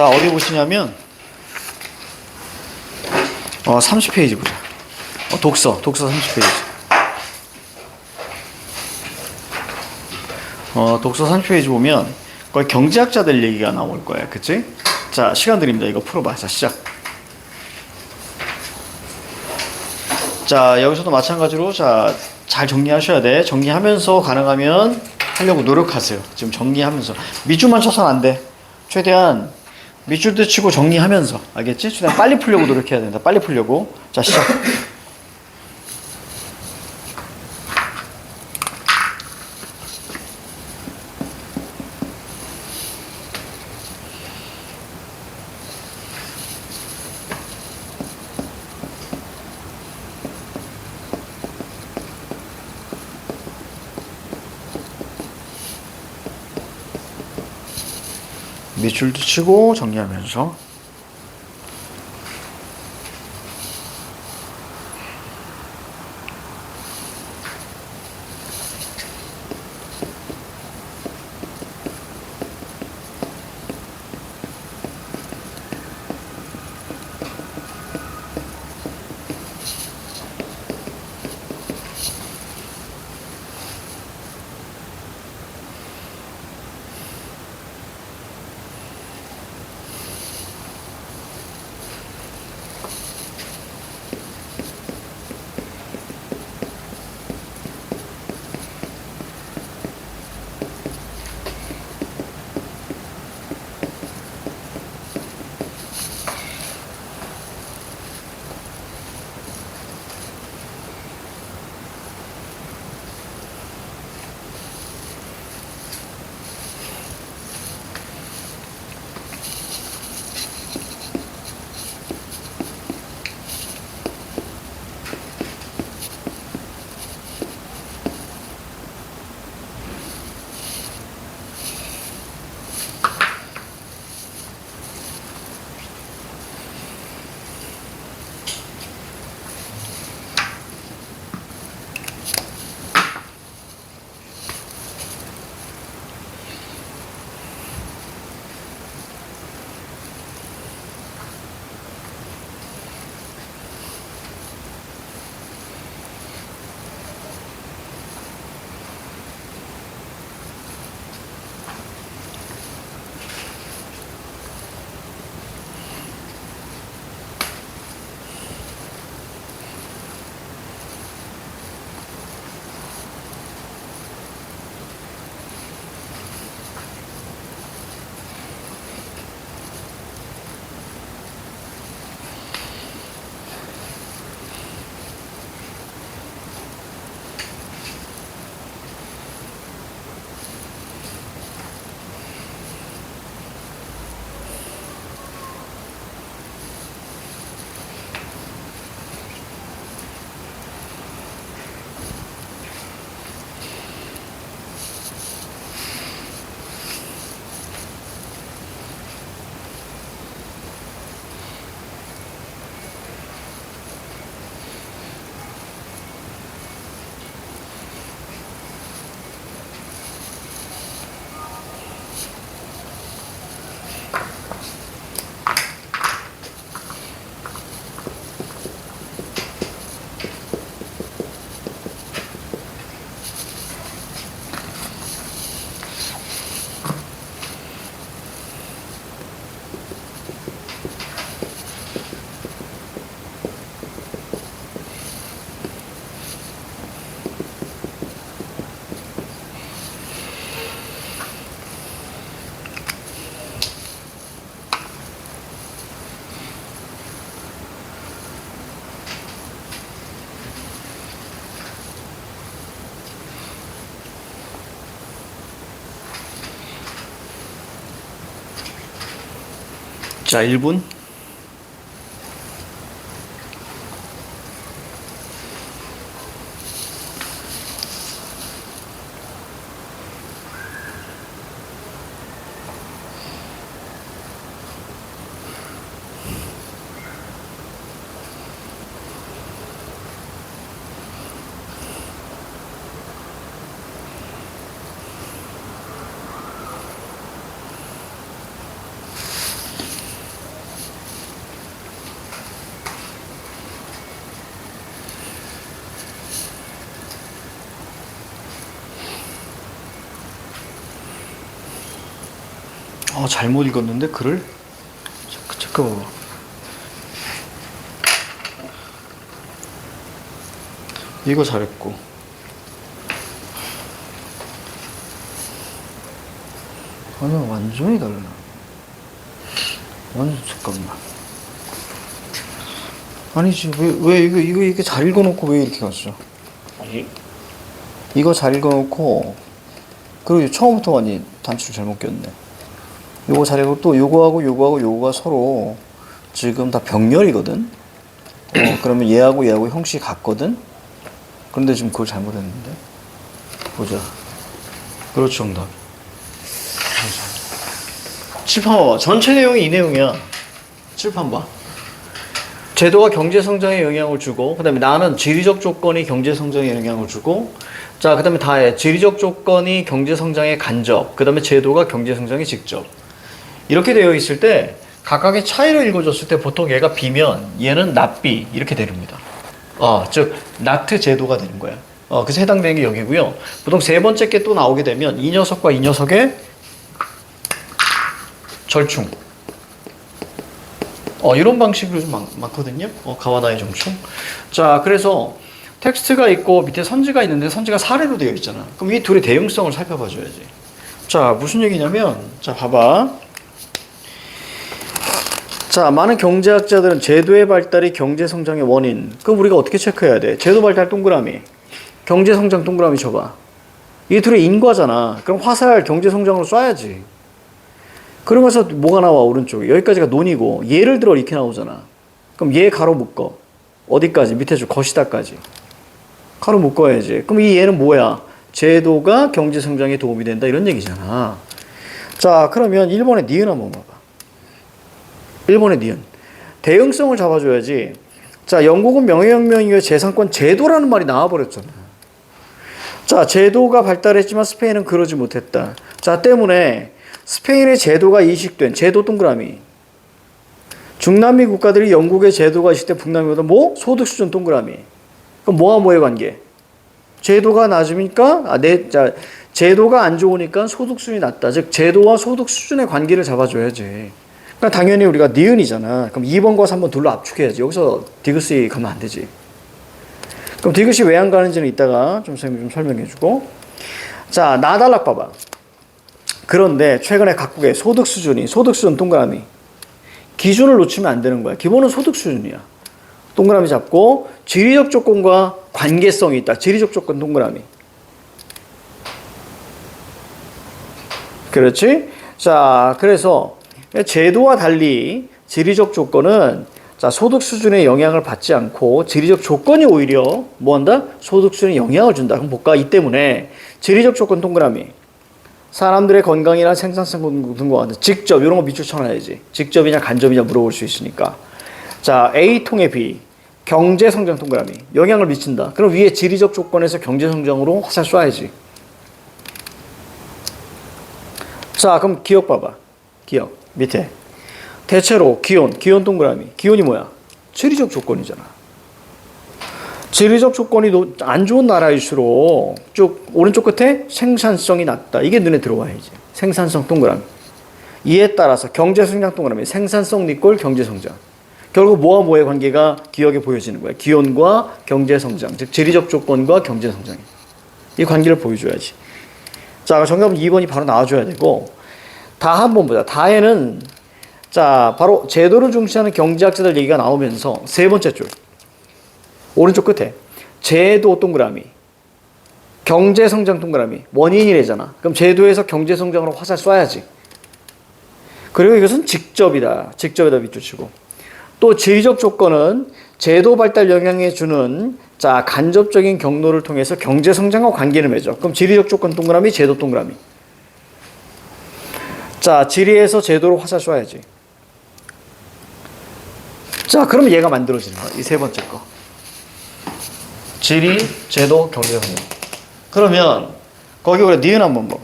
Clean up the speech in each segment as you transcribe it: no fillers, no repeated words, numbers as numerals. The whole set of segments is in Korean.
자, 어디 보시냐면 30페이지 보자. 독서 30페이지. 독서 30페이지 보면 거의 경제학자들 얘기가 나올 거야. 그치? 자, 시간 드립니다. 이거 풀어봐. 자, 시작. 자, 여기서도 마찬가지로 자, 잘 정리하셔야 돼. 정리하면서 가능하면 하려고 노력하세요. 지금 정리하면서. 밑줄만 쳐서는 안 돼. 최대한 밑줄도 치고 정리하면서. 알겠지? 최대한 빨리 풀려고 노력해야 된다. 빨리 풀려고. 자, 시작. 밑줄도 치고 정리하면서. 자, 1분. 잘못 읽었는데 글을. 잠깐만. 이거 잘했고. 아니야, 완전히 달라. 완전, 잠깐만. 아니지, 왜 이게 잘 읽어놓고 왜 이렇게 갔어? 이거 잘 읽어놓고, 그리고 처음부터 완전 단추를 잘못 꼈네. 요거 잘 읽고, 또 요거가 서로 지금 다 병렬이거든? 그러면 얘하고 형식이 같거든? 그런데 지금 그걸 잘못했는데? 보자. 그렇죠, 정답. 칠판 봐봐. 전체 내용이 이 내용이야. 칠판 봐. 제도가 경제 성장에 영향을 주고, 그 다음에 나는 지리적 조건이 경제 성장에 영향을 주고, 자, 그 다음에 다해. 지리적 조건이 경제 성장에 간접, 그 다음에 제도가 경제 성장에 직접. 이렇게 되어 있을 때, 각각의 차이를 읽어줬을 때 보통 얘가 B면 얘는 not B 이렇게 되립니다. 즉, not 제도가 되는 거야. 그래서 해당되는 게 여기고요. 보통 세 번째 게 또 나오게 되면 이 녀석과 이 녀석의 절충. 이런 방식으로 좀 많거든요. 가와나의 정충. 자, 그래서 텍스트가 있고 밑에 선지가 있는데 선지가 사례로 되어 있잖아. 그럼 이 둘의 대응성을 살펴봐 줘야지. 자, 무슨 얘기냐면, 자, 봐봐. 자, 많은 경제학자들은 제도의 발달이 경제 성장의 원인. 그럼 우리가 어떻게 체크해야 돼? 제도 발달 동그라미, 경제 성장 동그라미 줘봐. 이 둘의 인과잖아. 그럼 화살 경제 성장으로 쏴야지. 그러면서 뭐가 나와, 오른쪽에. 여기까지가 논이고, 예를 들어 이렇게 나오잖아. 그럼 얘 가로 묶어. 어디까지? 밑에 줄 것이다까지. 가로 묶어야지. 그럼 이 얘는 뭐야? 제도가 경제 성장에 도움이 된다, 이런 얘기잖아. 자, 그러면 1번의 니은 한번 봐봐. 1번의 니은. 대응성을 잡아줘야지. 자, 영국은 명예혁명 이후에 재산권 제도라는 말이 나와버렸잖아. 자, 제도가 발달했지만 스페인은 그러지 못했다. 자, 때문에 스페인의 제도가 이식된 제도 동그라미. 중남미 국가들이 영국의 제도가 이식된 북남미보다 뭐? 소득 수준 동그라미. 그럼 뭐와 뭐의 관계? 제도가 낮으니까 제도가 안 좋으니까 소득 수준이 낮다. 즉 제도와 소득 수준의 관계를 잡아줘야지. 그러니까 당연히 우리가 니은이잖아. 그럼 2번과 3번 둘로 압축해야지. 여기서 디귿이 가면 안 되지. 그럼 디귿이 왜 안 가는지는 이따가 좀 설명해주고. 자, 나달락 봐봐. 그런데 최근에 각국의 소득 수준 동그라미. 기준을 놓치면 안 되는 거야. 기본은 소득 수준이야. 동그라미 잡고 지리적 조건과 관계성이 있다. 지리적 조건 동그라미. 그렇지? 자, 그래서 제도와 달리 지리적 조건은 소득 수준에 영향을 받지 않고 지리적 조건이 오히려 뭐한다? 소득 수준에 영향을 준다. 그럼 볼까? 이 때문에 지리적 조건 동그라미. 사람들의 건강이나 생산성 등과 직접 이런 거 밑줄 쳐놔야지. 직접이냐 간접이냐 물어볼 수 있으니까. 자, A 통해 B. 경제 성장 동그라미. 영향을 미친다. 그럼 위에 지리적 조건에서 경제 성장으로 화살 쏴야지. 자, 그럼 기억 봐봐. 기억. 밑에. 대체로 기온 동그라미. 기온이 뭐야? 지리적 조건이잖아. 지리적 조건이 안 좋은 나라일수록 쭉 오른쪽 끝에 생산성이 낮다. 이게 눈에 들어와야지. 생산성 동그라미. 이에 따라서 경제 성장 동그라미. 생산성 니꼴 경제 성장. 결국 뭐와 뭐의 관계가 기억에 보여지는 거야. 기온과 경제 성장. 즉 지리적 조건과 경제 성장. 이 관계를 보여줘야지. 자, 정답은 2번이 바로 나와줘야 되고. 다 한번 보자. 다에는 자, 바로 제도를 중시하는 경제학자들 얘기가 나오면서 세 번째 줄. 오른쪽 끝에 제도 동그라미, 경제성장 동그라미, 원인이래잖아. 그럼 제도에서 경제성장으로 화살 쏴야지. 그리고 이것은 직접이다. 직접에다 밑줄 치고. 또 지리적 조건은 제도 발달 영향에 주는 간접적인 경로를 통해서 경제성장과 관계를 맺어. 그럼 지리적 조건 동그라미, 제도 동그라미. 자, 지리에서 제도로 화살 쏴야지. 자, 그럼 얘가 만들어지는 거야. 이 세 번째 거. 지리, 제도, 경제성장. 그러면 거기 우리 니은 한번 봐봐.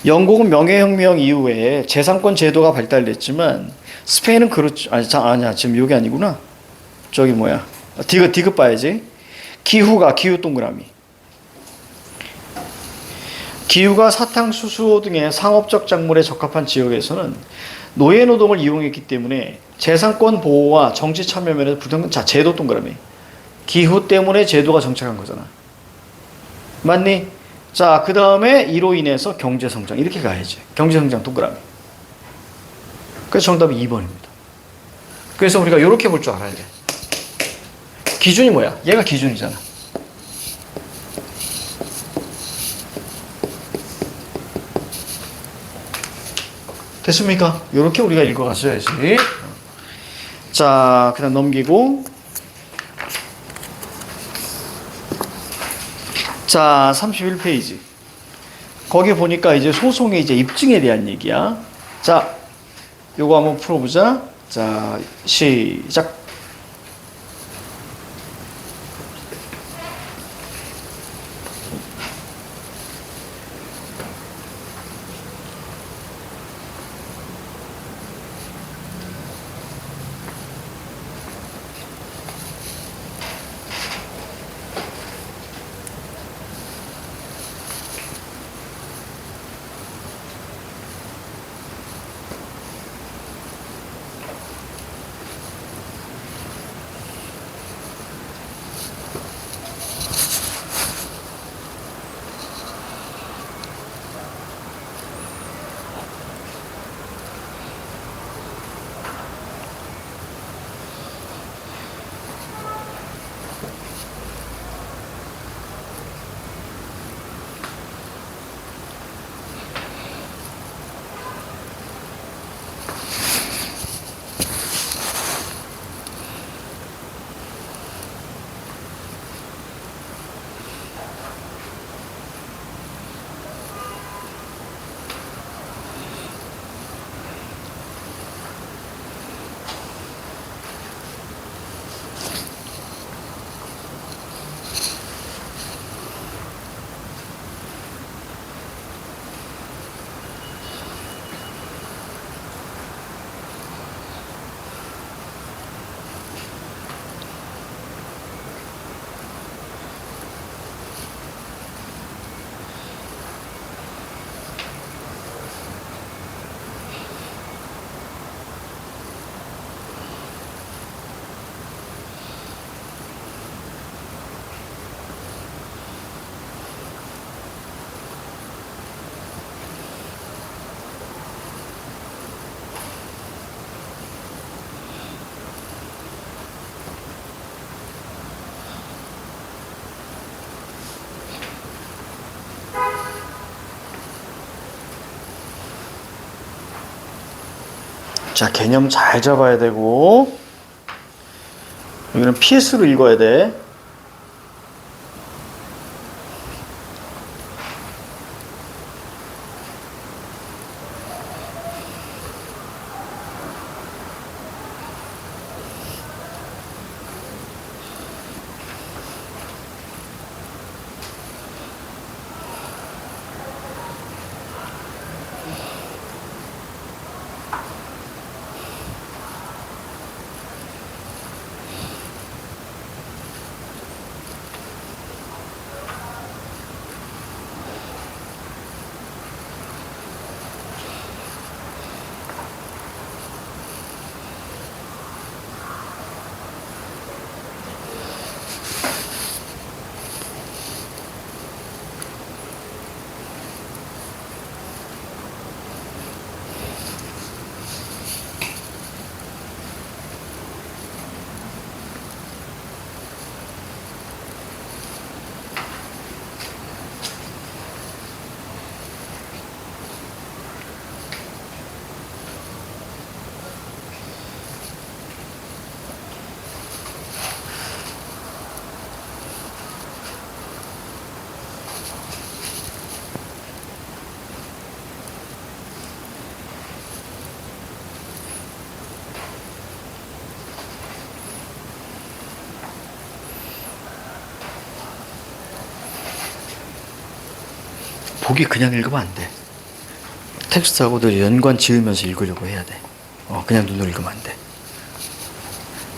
영국은 명예혁명 이후에 재산권 제도가 발달됐지만 스페인은 그렇지. 아니야. 지금 이게 아니구나. 저기 뭐야. 디귿 봐야지. 기후 동그라미. 기후가 사탕수수 등의 상업적 작물에 적합한 지역에서는 노예노동을 이용했기 때문에 재산권 보호와 정치 참여 면에서 부등. 자, 제도 동그라미. 기후 때문에 제도가 정착한 거잖아. 맞니? 자, 그 다음에 이로 인해서 경제성장. 이렇게 가야지. 경제성장 동그라미. 그래서 정답이 2번입니다. 그래서 우리가 이렇게 볼 줄 알아야 돼. 기준이 뭐야? 얘가 기준이잖아. 됐습니까? 이렇게 우리가 읽어갔어야지. 자, 그다음 넘기고. 자, 31페이지. 거기 보니까 이제 소송의 이제 입증에 대한 얘기야. 자, 요거 한번 풀어보자. 자, 시작. 자, 개념 잘 잡아야 되고, 여기는 PS로 읽어야 돼. 보기 그냥 읽으면 안 돼. 텍스트하고도 연관 지으면서 읽으려고 해야 돼. 그냥 눈으로 읽으면 안 돼.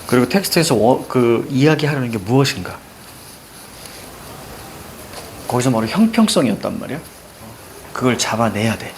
그리고 텍스트에서 그 이야기하려는 게 무엇인가? 거기서 말하는 형평성이었단 말이야. 그걸 잡아내야 돼.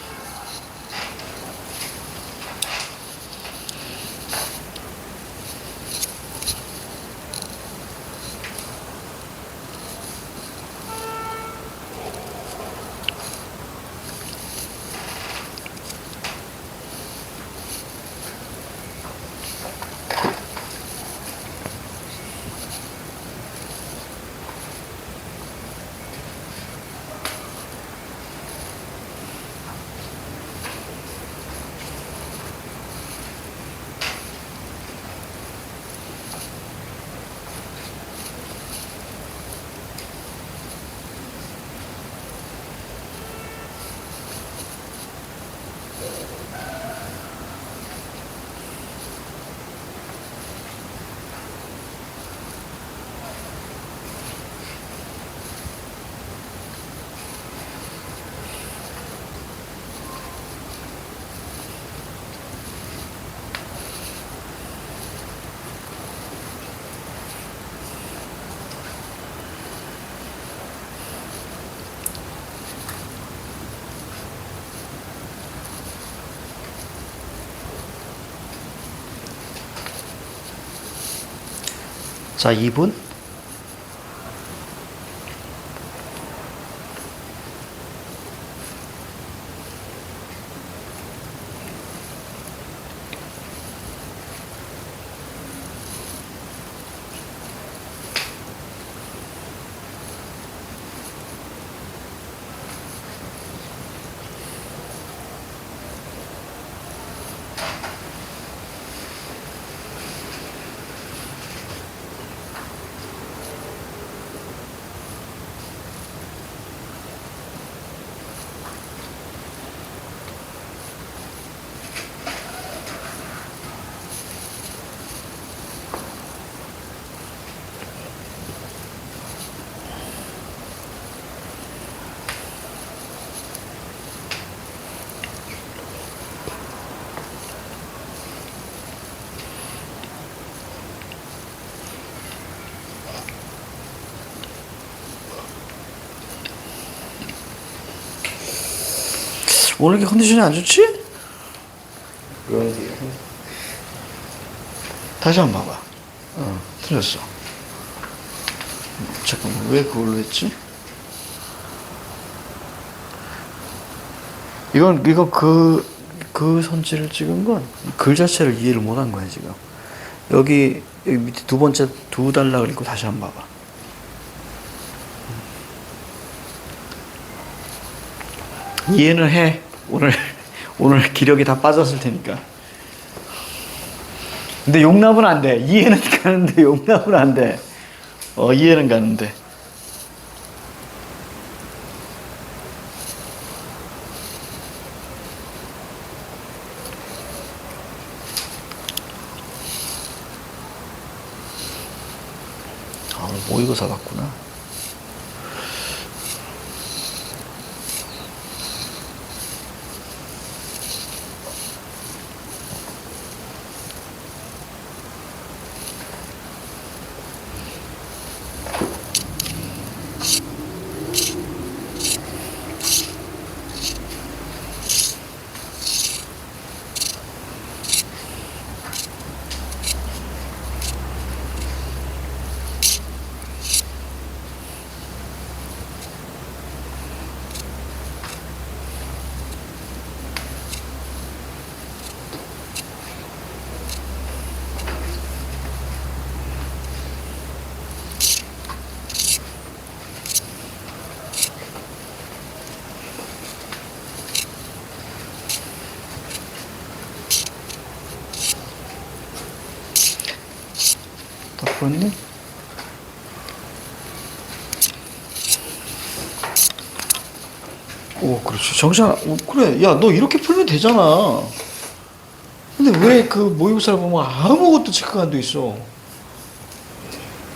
자, 2분. 오늘 이렇게 컨디션이 안 좋지? 다시 한번 봐봐. 틀렸어. 잠깐만, 왜 그걸로 했지? 이건 그 선지를 찍은 건 글 자체를 이해를 못한 거야, 지금. 여기 밑에 두 번째 두 단락을 읽고 다시 한번 봐봐. 이해는 해. 오늘 기력이 다 빠졌을 테니까. 근데 용납은 안 돼. 이해는 가는데 용납은 안 돼. 이해는 가는데. 모의고사 같구나. 덕분에 그렇지. 정신아, 그래. 야, 너 이렇게 풀면 되잖아. 근데 왜 그 모의고사를 보면 아무것도 체크가 안 돼 있어?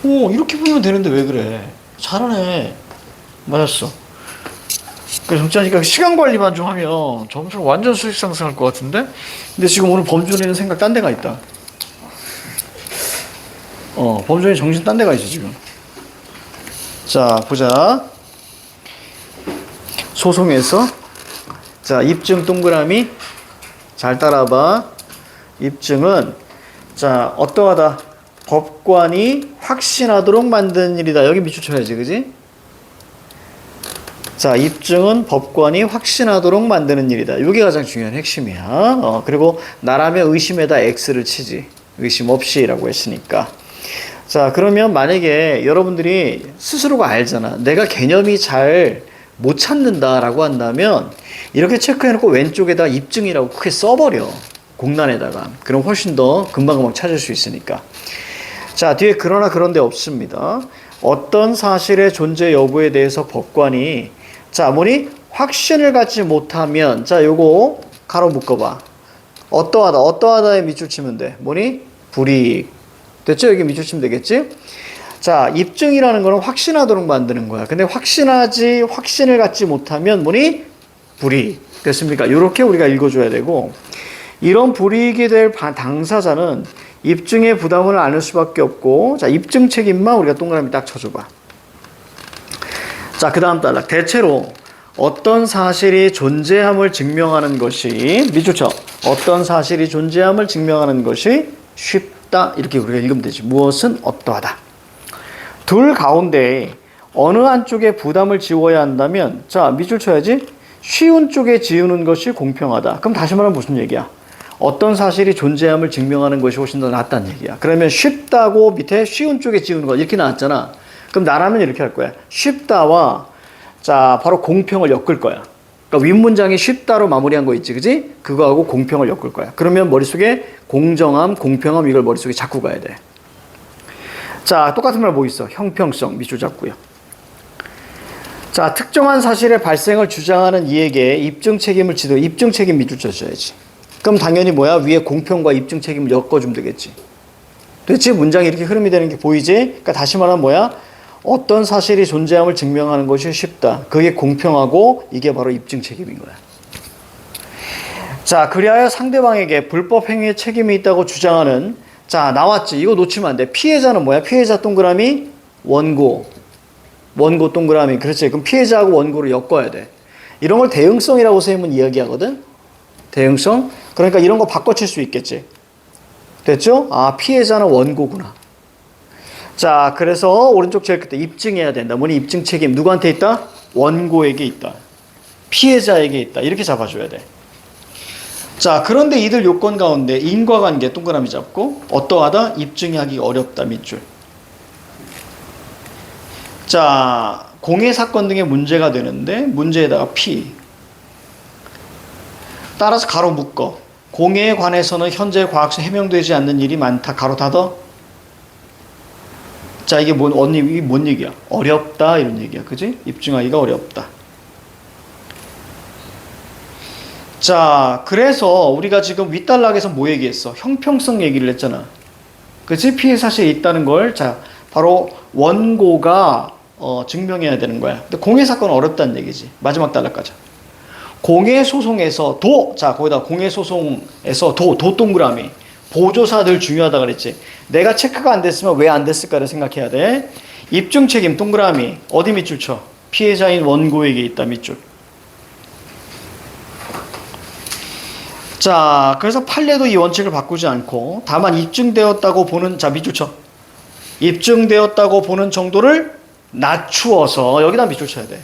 이렇게 풀면 되는데 왜 그래? 잘하네. 맞았어. 그래서 정치하니까 시간 관리만 좀 하면 점수가 완전 수익 상승할 것 같은데? 근데 지금 오늘 범준이는 생각 딴 데가 있다. 범준이 정신 딴 데가 있어, 지금. 자, 보자. 소송에서 자, 입증 동그라미. 잘 따라봐. 입증은, 자, 어떠하다. 법관이 확신하도록 만든 일이다. 여기 밑줄 쳐야지, 그지? 자, 입증은 법관이 확신하도록 만드는 일이다. 이게 가장 중요한 핵심이야. 그리고 나라면 의심에다 X를 치지. 의심 없이라고 했으니까. 자, 그러면 만약에 여러분들이 스스로가 알잖아. 내가 개념이 잘 못 찾는다라고 한다면 이렇게 체크해놓고 왼쪽에다 입증이라고 크게 써버려. 공란에다가. 그럼 훨씬 더 금방금방 찾을 수 있으니까. 자, 뒤에 그러나 그런데 없습니다. 어떤 사실의 존재 여부에 대해서 법관이 자, 뭐니? 확신을 갖지 못하면 자, 요거 가로 묶어봐. 어떠하다. 어떠하다에 밑줄 치면 돼. 뭐니? 불이익. 됐죠? 여기 밑줄 치면 되겠지? 자, 입증이라는 거는 확신하도록 만드는 거야. 근데 확신을 갖지 못하면 뭐니? 불이익. 됐습니까? 요렇게 우리가 읽어줘야 되고, 이런 불이익이 될 당사자는 입증의 부담을 안을 수밖에 없고, 자, 입증 책임만 우리가 동그라미 딱 쳐줘봐. 자, 그 다음 단락. 대체로 어떤 사실이 존재함을 증명하는 것이, 밑줄 쳐. 어떤 사실이 존재함을 증명하는 것이 쉽다. 이렇게 우리가 읽으면 되지. 무엇은 어떠하다. 둘 가운데 어느 한쪽에 부담을 지워야 한다면, 자, 밑줄 쳐야지. 쉬운 쪽에 지우는 것이 공평하다. 그럼 다시 말하면 무슨 얘기야? 어떤 사실이 존재함을 증명하는 것이 훨씬 더 낫다는 얘기야. 그러면 쉽다고 밑에 쉬운 쪽에 지우는 거 이렇게 나왔잖아. 그럼 나라면 이렇게 할 거야. 쉽다와 자, 바로 공평을 엮을 거야. 그러니까 윗문장이 쉽다로 마무리한 거 있지, 그지? 그거하고 공평을 엮을 거야. 그러면 머릿속에 공정함, 공평함 이걸 머릿속에 잡고 가야 돼. 자, 똑같은 말 뭐 있어? 형평성, 밑줄 잡고요. 자, 특정한 사실의 발생을 주장하는 이에게 입증 책임을 지도, 입증 책임 밑줄 쳐줘야지. 그럼 당연히 뭐야? 위에 공평과 입증 책임을 엮어주면 되겠지. 됐지? 문장이 이렇게 흐름이 되는 게 보이지? 그러니까 다시 말하면 뭐야? 어떤 사실이 존재함을 증명하는 것이 쉽다. 그게 공평하고 이게 바로 입증 책임인 거야. 자, 그리하여 상대방에게 불법 행위에 책임이 있다고 주장하는, 자, 나왔지. 이거 놓치면 안 돼. 피해자는 뭐야? 피해자 동그라미, 원고. 원고 동그라미. 그렇지. 그럼 피해자하고 원고를 엮어야 돼. 이런 걸 대응성이라고 선생님은 이야기하거든. 대응성. 그러니까 이런 거 바꿔칠 수 있겠지. 됐죠? 아, 피해자는 원고구나. 자, 그래서 오른쪽 제일 끝에 입증해야 된다. 뭐니? 입증 책임. 누구한테 있다? 원고에게 있다. 피해자에게 있다. 이렇게 잡아줘야 돼. 자, 그런데 이들 요건 가운데 인과관계 동그라미 잡고 어떠하다? 입증하기 어렵다. 밑줄. 자, 공해 사건 등의 문제가 되는데 문제에다가 P. 따라서 가로 묶어. 공해에 관해서는 현재 과학서 해명되지 않는 일이 많다. 가로 닫어. 자, 이게 이게 뭔 얘기야? 어렵다 이런 얘기야. 그지? 입증하기가 어렵다. 자, 그래서 우리가 지금 윗단락에서 뭐 얘기했어? 형평성 얘기를 했잖아. 그치? 피해 사실이 있다는 걸, 자, 바로 원고가 증명해야 되는 거야. 근데 공해 사건은 어렵다는 얘기지. 마지막 단락 가자. 공해 소송에서 자, 거기다 공해 소송에서 도 동그라미. 보조사 늘 중요하다 그랬지. 내가 체크가 안 됐으면 왜 안 됐을까를 생각해야 돼. 입증 책임 동그라미. 어디 밑줄 쳐? 피해자인 원고에게 있다. 밑줄. 자, 그래서 판례도 이 원칙을 바꾸지 않고 다만 입증되었다고 보는, 자, 밑줄 쳐. 입증되었다고 보는 정도를 낮추어서 여기다 밑줄 쳐야 돼.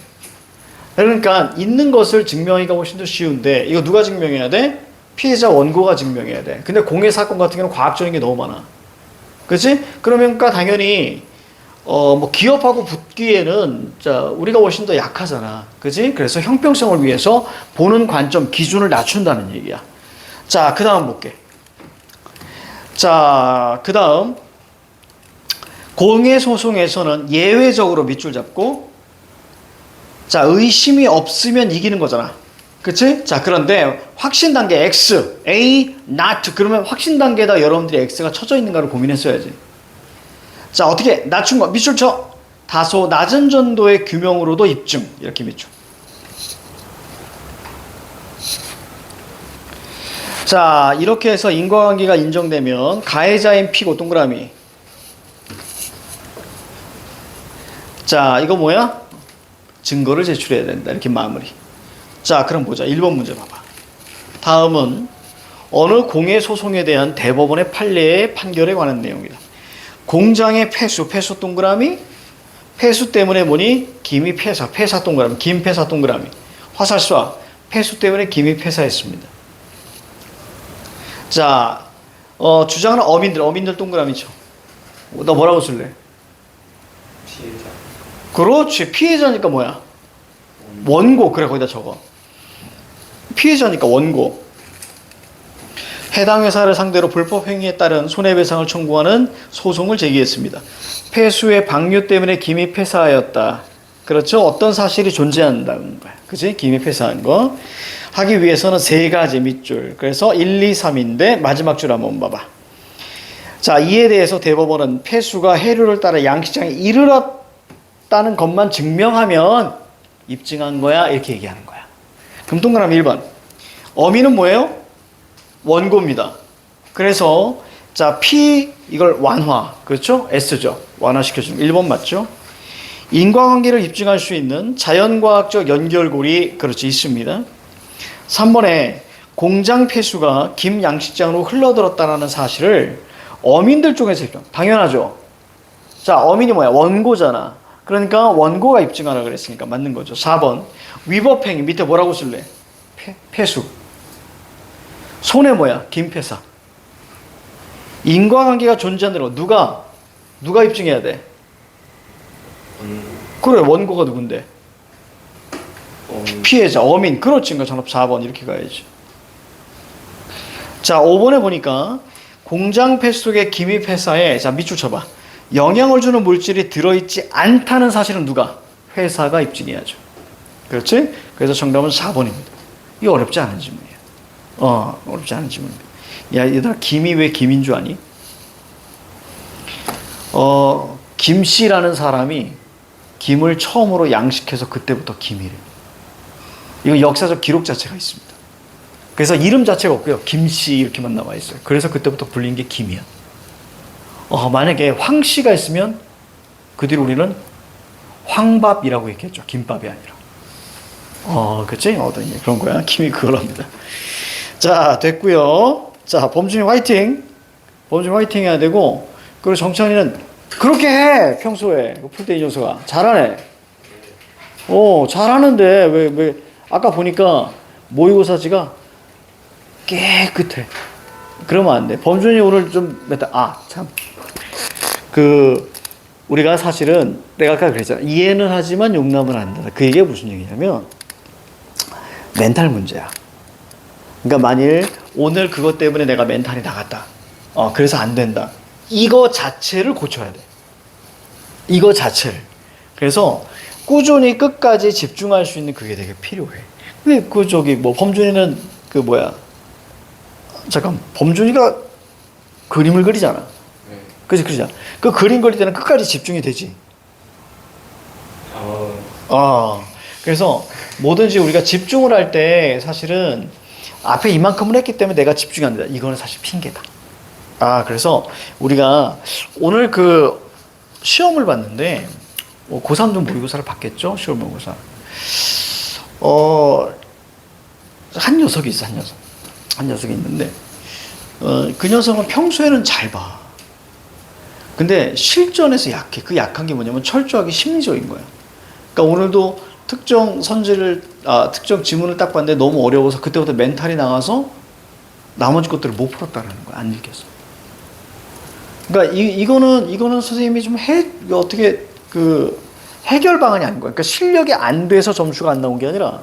그러니까 있는 것을 증명하기가 훨씬 더 쉬운데 이거 누가 증명해야 돼? 피해자 원고가 증명해야 돼. 근데 공해 사건 같은 경우는 과학적인 게 너무 많아. 그치? 그러니까 당연히 뭐 기업하고 붙기에는 자, 우리가 훨씬 더 약하잖아. 그치? 그래서 형평성을 위해서 보는 관점, 기준을 낮춘다는 얘기야. 자, 그 다음 볼게. 자, 그 다음 공해 소송에서는 예외적으로 밑줄 잡고, 자, 의심이 없으면 이기는 거잖아. 그치? 자, 그런데 확신 단계 X, A, not. 그러면 확신 단계에다 여러분들이 X가 쳐져 있는가를 고민했어야지. 자, 어떻게 낮춘 거 밑줄 쳐. 다소 낮은 정도의 규명으로도 입증. 이렇게 밑줄. 자, 이렇게 해서 인과관계가 인정되면 가해자인 P고 동그라미. 자, 이거 뭐야? 증거를 제출해야 된다. 이렇게 마무리. 자, 그럼 보자. 1번 문제 봐봐. 다음은 어느 공의 소송에 대한 대법원의 판례의 판결에 관한 내용이다. 공장의 폐수 동그라미, 폐수 때문에 뭐니? 김이 폐사 동그라미, 김 폐사 동그라미. 화살쏴, 폐수 때문에 김이 폐사했습니다. 자, 주장은 어민들 동그라미죠. 너 뭐라고 쓸래? 피해자. 그렇지. 피해자니까 뭐야? 원고. 그래, 거기다 적어. 피해자니까 원고. 해당 회사를 상대로 불법 행위에 따른 손해배상을 청구하는 소송을 제기했습니다. 폐수의 방류 때문에 김이 폐사하였다. 그렇죠? 어떤 사실이 존재한다는 거야. 그치? 김이 폐사한 거. 하기 위해서는 세 가지 밑줄. 그래서 1, 2, 3인데 마지막 줄 한번 봐봐. 자, 이에 대해서 대법원은 폐수가 해류를 따라 양식장에 이르렀다는 것만 증명하면 입증한 거야. 이렇게 얘기하는 거야. 그럼 동그라미 1번. 어미는 뭐예요? 원고입니다. 그래서 자, P 이걸 완화. 그렇죠? S죠. 완화시켜주는 1번 맞죠? 인과관계를 입증할 수 있는 자연과학적 연결고리 그렇지 있습니다. 3번에 공장 폐수가 김 양식장으로 흘러들었다는 사실을 어민들 쪽에서 입증. 당연하죠. 자, 어민이 뭐야? 원고잖아. 그러니까 원고가 입증하라 그랬으니까 맞는 거죠. 4번 위법행위 밑에 뭐라고 쓸래? 폐수. 손해 뭐야? 김폐사. 인과관계가 존재하는 누가 입증해야 돼? 그래, 원고가 누군데? 피해자, 어민. 그렇지. 그러니까 정답 4번 이렇게 가야지. 자, 5번에 보니까 공장 폐수 속의 기미 폐사에 자, 밑줄 쳐봐. 영향을 주는 물질이 들어있지 않다는 사실은 누가? 회사가 입증해야죠. 그렇지? 그래서 정답은 4번입니다. 이거 어렵지 않은 질문이에요. 어렵지 않은 질문입니다. 야, 얘들아, 김이 왜 김인 줄 아니? 김씨라는 사람이 김을 처음으로 양식해서 그때부터 김이래. 이거 역사적 기록 자체가 있습니다. 그래서 이름 자체가 없고요. 김씨 이렇게만 나와 있어요. 그래서 그때부터 불린 게 김이야. 만약에 황씨가 있으면 그 뒤로 우리는 황밥이라고 얘기했죠. 김밥이 아니라. 그치? 그런 거야. 김이 그거랍니다. 자, 됐고요. 자, 범준이 화이팅. 범준이 화이팅 해야 되고, 그리고 정찬이는 그렇게 해. 평소에. 풀떼이 녀석아. 잘하네. 잘하는데 왜 아까 보니까 모의고사지가 깨끗해. 그러면 안 돼. 범준이 오늘 좀 참. 우리가 사실은 내가 아까 그랬잖아. 이해는 하지만 용납은 안 된다. 그 얘기가 무슨 얘기냐면 멘탈 문제야. 그러니까 만일 오늘 그것 때문에 내가 멘탈이 나갔다. 그래서 안 된다. 이거 자체를 고쳐야 돼. 이거 자체를. 그래서 꾸준히 끝까지 집중할 수 있는 그게 되게 필요해. 근데 범준이는 잠깐, 범준이가 그림을 그리잖아. 네. 그러잖아. 그 그림 그릴 때는 끝까지 집중이 되지. 그래서 뭐든지 우리가 집중을 할 때 사실은 앞에 이만큼을 했기 때문에 내가 집중이 안 된다. 이거는 사실 핑계다. 그래서 우리가 오늘 시험을 봤는데, 고3도 모의고사를 봤겠죠? 시험 모의고사. 한 녀석이 있어, 한 녀석이 있는데, 그 녀석은 평소에는 잘 봐. 근데 실전에서 약해. 그 약한 게 뭐냐면 철저하게 심리적인 거야. 그러니까 오늘도 특정 지문을 딱 봤는데 너무 어려워서 그때부터 멘탈이 나가서 나머지 것들을 못 풀었다는 거야. 안 읽겠어. 그러니까 이거는 선생님이 좀 해결 방안이 아닌 거야. 그러니까 실력이 안 돼서 점수가 안 나온 게 아니라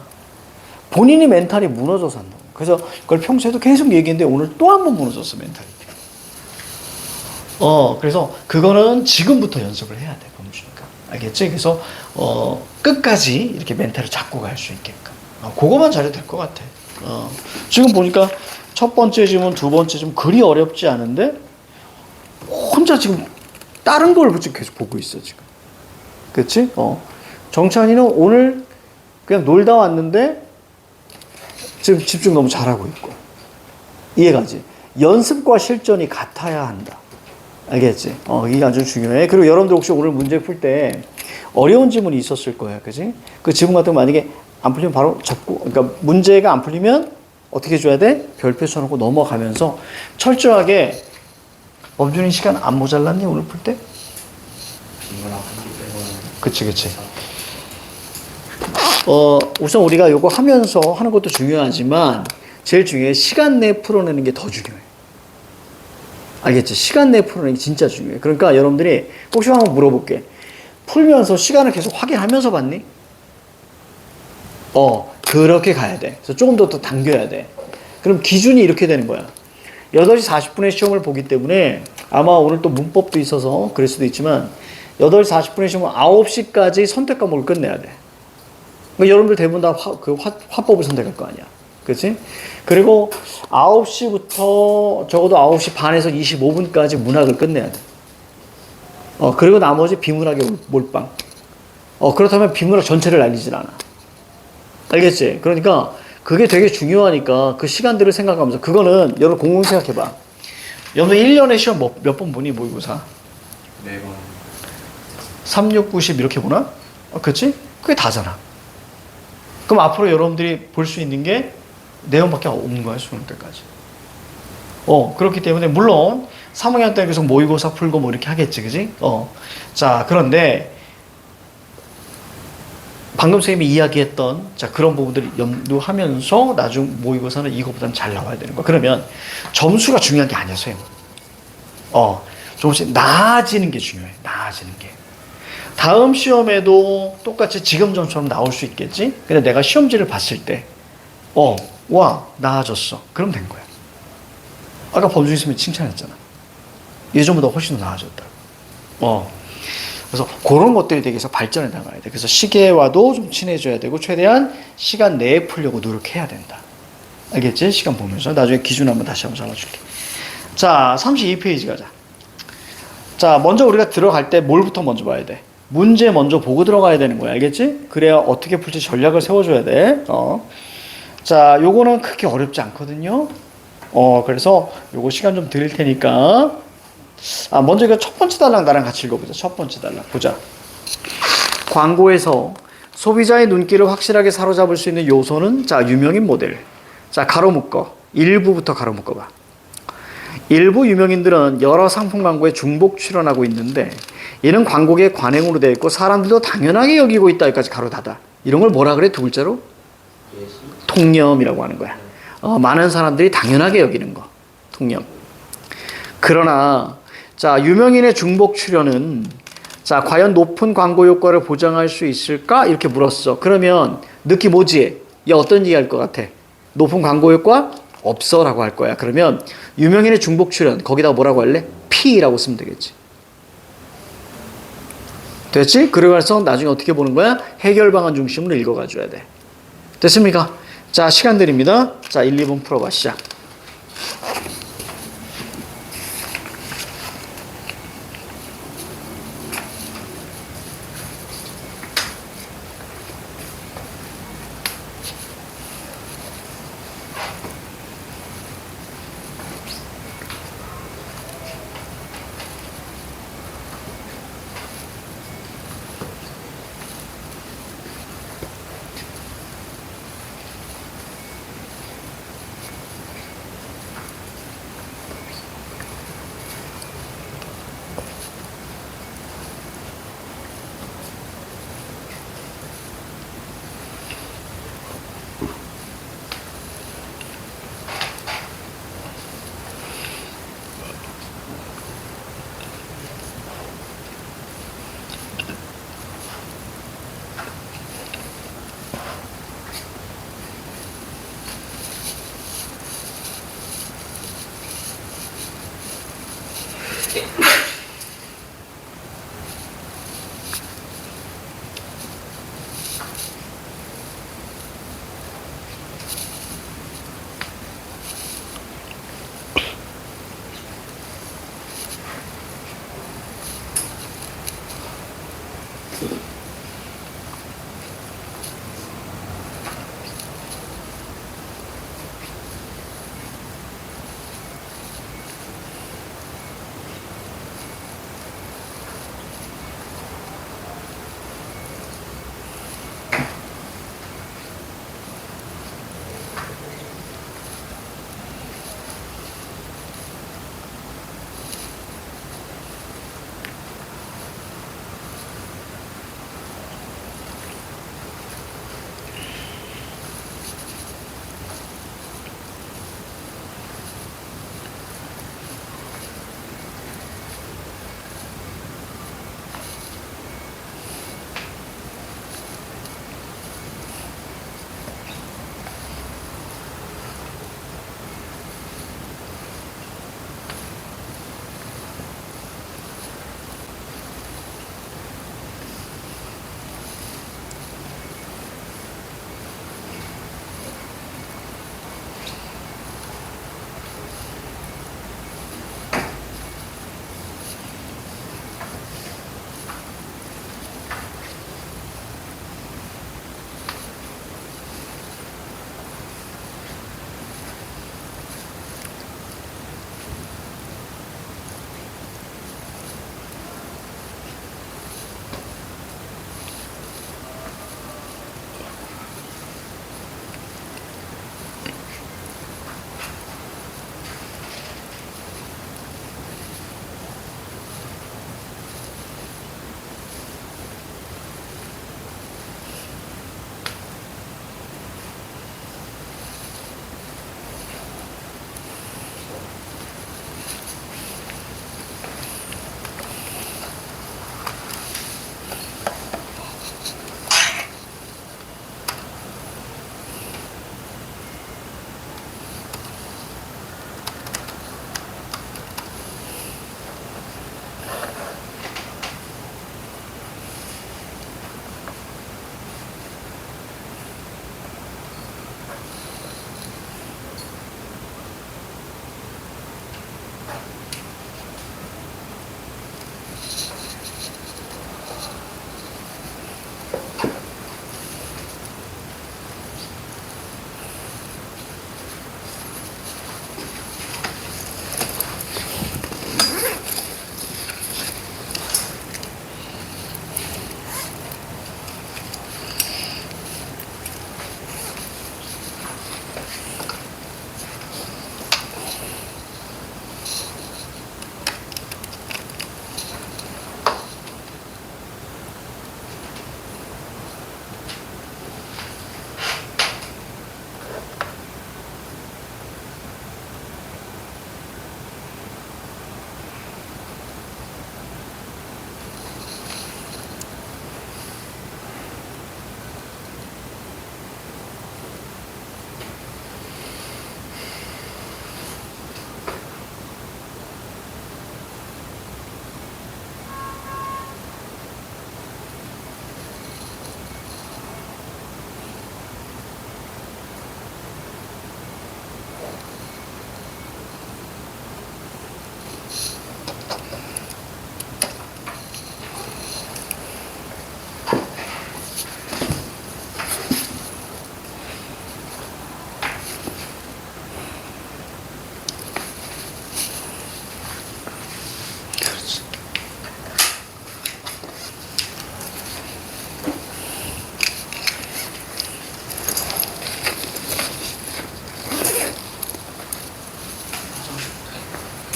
본인이 멘탈이 무너져서 안 나온 거야. 그래서 그걸 평소에도 계속 얘기했는데 오늘 또 한 번 무너졌어, 멘탈이. 그래서 그거는 지금부터 연습을 해야 돼, 범주니까. 알겠지? 그래서 끝까지 이렇게 멘탈을 잡고 갈 수 있게끔. 그거만 잘해도 될 것 같아. 지금 보니까 첫 번째 질문, 두 번째 질문 그리 어렵지 않은데 혼자 지금 다른 걸 계속 보고 있어, 지금. 그치? 정찬이는 오늘 그냥 놀다 왔는데 지금 집중 너무 잘하고 있고. 이해가지? 연습과 실전이 같아야 한다. 알겠지? 이게 아주 중요해. 그리고 여러분들 혹시 오늘 문제 풀 때 어려운 지문이 있었을 거야. 그지? 그 지문 같은 거 만약에 안 풀리면 바로 접고, 그러니까 문제가 안 풀리면 어떻게 해줘야 돼? 별표 쳐놓고 넘어가면서 철저하게 범준이 시간 안 모자랐니 오늘 풀 때? 이거랑 한기 빼고는 그치. 우선 우리가 이거 하면서 하는 것도 중요하지만 제일 중요해. 시간 내에 풀어내는 게 더 중요해. 알겠지? 시간 내에 풀어내는 게 진짜 중요해. 그러니까 여러분들이 혹시 한번 물어볼게. 풀면서 시간을 계속 확인하면서 봤니? 그렇게 가야 돼. 그래서 조금 더 당겨야 돼. 그럼 기준이 이렇게 되는 거야. 8시 40분에 시험을 보기 때문에 아마 오늘 또 문법도 있어서 그럴 수도 있지만 8시 40분에 시험은 9시까지 선택 과목을 끝내야 돼. 그러니까 여러분들 대부분 다 화법을 선택할 거 아니야. 그렇지? 그리고 9시부터 적어도 9시 반에서 25분까지 문학을 끝내야 돼. 그리고 나머지 비문학에 몰빵. 그렇다면 비문학 전체를 날리질 않아. 알겠지? 그러니까 그게 되게 중요하니까 그 시간들을 생각하면서 그거는 여러분 공공 생각해봐. 여러분 1년에 시험 몇 번 보니 모의고사? 4번. 3, 6, 90 이렇게 보나? 그치? 그게 다잖아. 그럼 앞으로 여러분들이 볼 수 있는 게 내용밖에 없는 거야, 수능 때까지. 그렇기 때문에 물론 3학년 때 계속 모의고사 풀고 뭐 이렇게 하겠지, 그지? 자, 그런데 방금 선생님이 이야기했던 그런 부분들을 염두하면서 나중 모의고사는 이거보다는 잘 나와야 되는 거야. 그러면 점수가 중요한 게 아니야, 선생님. 조금씩 나아지는 게 중요해. 나아지는 게. 다음 시험에도 똑같이 지금 점처럼 나올 수 있겠지? 근데 내가 시험지를 봤을 때, 와, 나아졌어. 그럼 된 거야. 아까 범준이 선생님이 칭찬했잖아. 예전보다 훨씬 더 나아졌다. 그래서 그런 것들이 되게 해서 발전해 나가야 돼. 그래서 시계와도 좀 친해져야 되고, 최대한 시간 내에 풀려고 노력해야 된다. 알겠지? 시간 보면서. 나중에 기준 한번 다시 한번 잡아줄게. 자, 32페이지 가자. 자, 먼저 우리가 들어갈 때 뭘부터 먼저 봐야 돼? 문제 먼저 보고 들어가야 되는 거야. 알겠지? 그래야 어떻게 풀지 전략을 세워줘야 돼. 자, 요거는 크게 어렵지 않거든요. 그래서 요거 시간 좀 드릴 테니까. 먼저 이거 첫 번째 달랑 나랑 같이 읽어보자. 첫 번째 달랑. 보자. 광고에서 소비자의 눈길을 확실하게 사로잡을 수 있는 요소는, 자, 유명인 모델. 자, 가로 묶어. 일부부터 가로 묶어봐. 일부 유명인들은 여러 상품 광고에 중복 출연하고 있는데 이는 광고계의 관행으로 되어 있고 사람들도 당연하게 여기고 있다. 여기까지 가로 닫아. 이런 걸 뭐라 그래? 두 글자로? 통념이라고 하는 거야. 많은 사람들이 당연하게 여기는 거. 통념. 그러나 자, 유명인의 중복 출연은 자, 과연 높은 광고 효과를 보장할 수 있을까? 이렇게 물었어. 그러면 느낌 오지? 야, 어떤 얘기 할 것 같아? 높은 광고 효과? 없어 라고 할 거야. 그러면 유명인의 중복 출연 거기다가 뭐라고 할래? P라고 쓰면 되겠지. 됐지? 그래서 나중에 어떻게 보는 거야? 해결 방안 중심으로 읽어가줘야 돼. 됐습니까? 자, 시간 드립니다. 자, 1, 2번 풀어봐. 시작.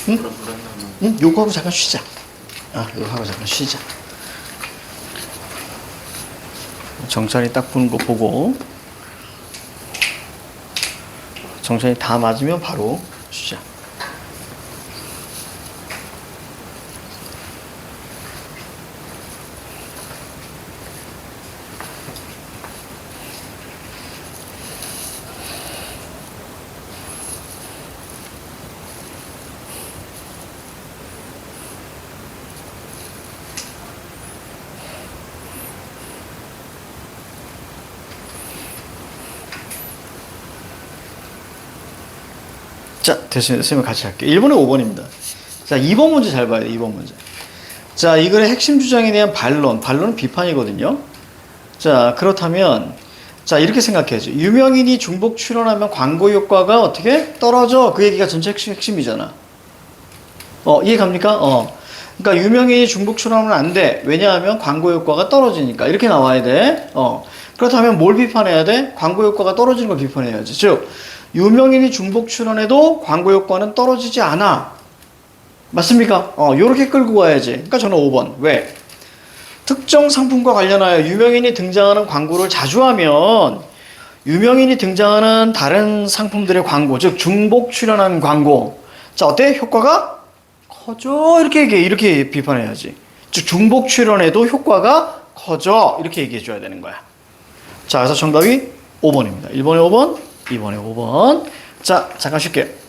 응? 그럼 물었나면 응? 요거 하고 잠깐 쉬자. 요거 하고 잠깐 쉬자. 정찰이 딱 부는 거 보고 정찰이 다 맞으면 바로 쉬자. 자, 됐습니다. 선생님 같이 할게요. 1번에 5번입니다. 자, 2번 문제 잘 봐야 돼. 2번 문제. 자, 이 글의 핵심 주장에 대한 반론. 반론은 비판이거든요. 자, 그렇다면 자, 이렇게 생각해야죠. 유명인이 중복 출연하면 광고 효과가 어떻게 떨어져? 그 얘기가 전체 핵심이잖아. 이해 갑니까? 그러니까 유명인이 중복 출연하면 안 돼. 왜냐하면 광고 효과가 떨어지니까. 이렇게 나와야 돼. 그렇다면 뭘 비판해야 돼? 광고 효과가 떨어지는 걸 비판해야지. 즉, 유명인이 중복 출연해도 광고 효과는 떨어지지 않아. 맞습니까? 요렇게 끌고 가야지. 그러니까 저는 5번. 왜? 특정 상품과 관련하여 유명인이 등장하는 광고를 자주 하면 유명인이 등장하는 다른 상품들의 광고, 즉 중복 출연한 광고. 자, 어때? 효과가 커져. 이렇게 비판해야지. 즉 중복 출연해도 효과가 커져. 이렇게 얘기해 줘야 되는 거야. 자, 그래서 정답이 5번입니다. 1번에 5번, 2번에 5번. 자, 잠깐 쉴게요.